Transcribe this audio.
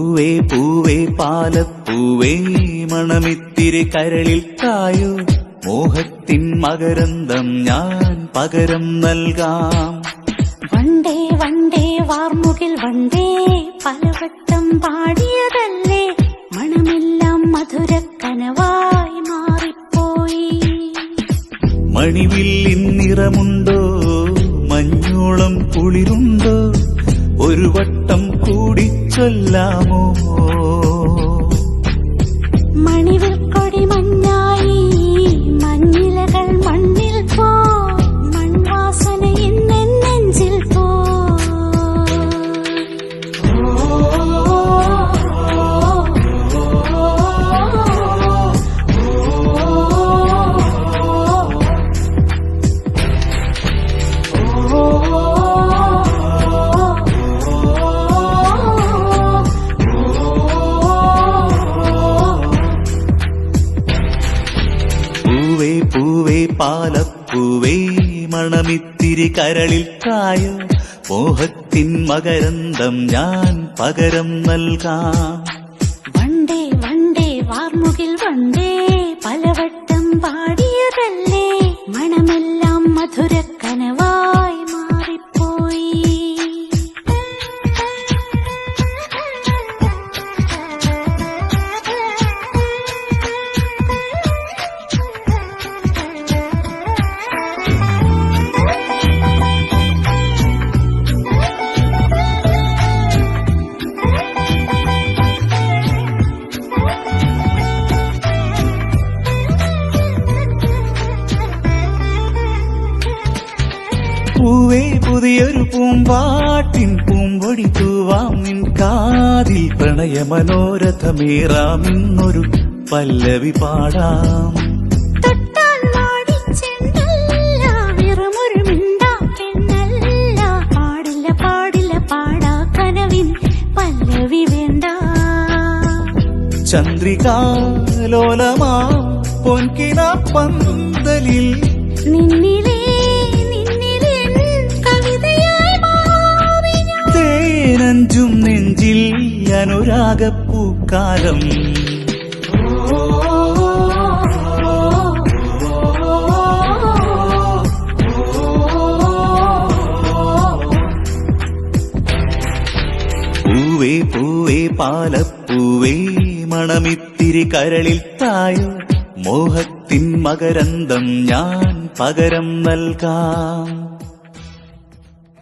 പൂവേ പൂവേ പാലപ്പൂവേ മണമിത്തിരി കരളിൽ കായൂ മോഹത്തിൻ മകരന്തം ഞാൻ പകരം നൽകാം. വണ്ടേ വണ്ടേ വാർമുകിൽ വണ്ടേ പലവട്ടം പാടിയതല്ലേ മണമെല്ലാം മധുരക്കനവായി മാറിപ്പോയി. മണിവില്ലിൻ നിറമുണ്ടോ മഞ്ഞോളം കുളിരുണ്ടോ ഒരു വട്ടം കൂടി ചൊല്ലാമോ. മണിവിൽ കൊടി മഞ്ഞായി മഞ്ഞിലകൾ മണ്ണിൽ പോ മൺവാസന ഇന്ന് നെഞ്ചിൽ പോ. പൂവേ പൂവേ പാലപ്പൂവേ മണമിത്തിരി കരളിൽ കായൂ മോഹത്തിൻ മകരന്തം ഞാൻ പകരം നൽകാം. വണ്ടേ വണ്ടേ വാർമുകിൽ വണ്ടേ പലവട്ടം പാടിയതല്ലേ മണമെല്ലാം മധുരക്കനവായി മാറിപ്പോയി. പൂവേ പുതിയൊരു പൂമ്പാട്ടിൻ പൂമ്പൊടി തൂവാം നിൻ കാതിൽ പ്രണയ മനോരഥമേറാം ഇന്നൊരു പല്ലവി പാടാം. തൊട്ടാൽ മാടിച്ചെന്നല്ല വെറുമൊരു മിണ്ടാ പെണ്ണല്ല പാടില്ല പാടില്ല പാടാ കനവിൻ പല്ലവി വേണ്ട. ചന്ദ്രികാലോലമാ പൊൻകിണ പന്തലിൽ നിന്നിലേ തേനഞ്ചും നെഞ്ചിൽ അനുരാഗപ്പൂക്കാലം. പൂവേ പൂവേ പാലപ്പൂവേ മണമിത്തിരി കരളിൽ തായോ മോഹത്തിൻ മകരന്തം ഞാൻ പകരം നൽകാം.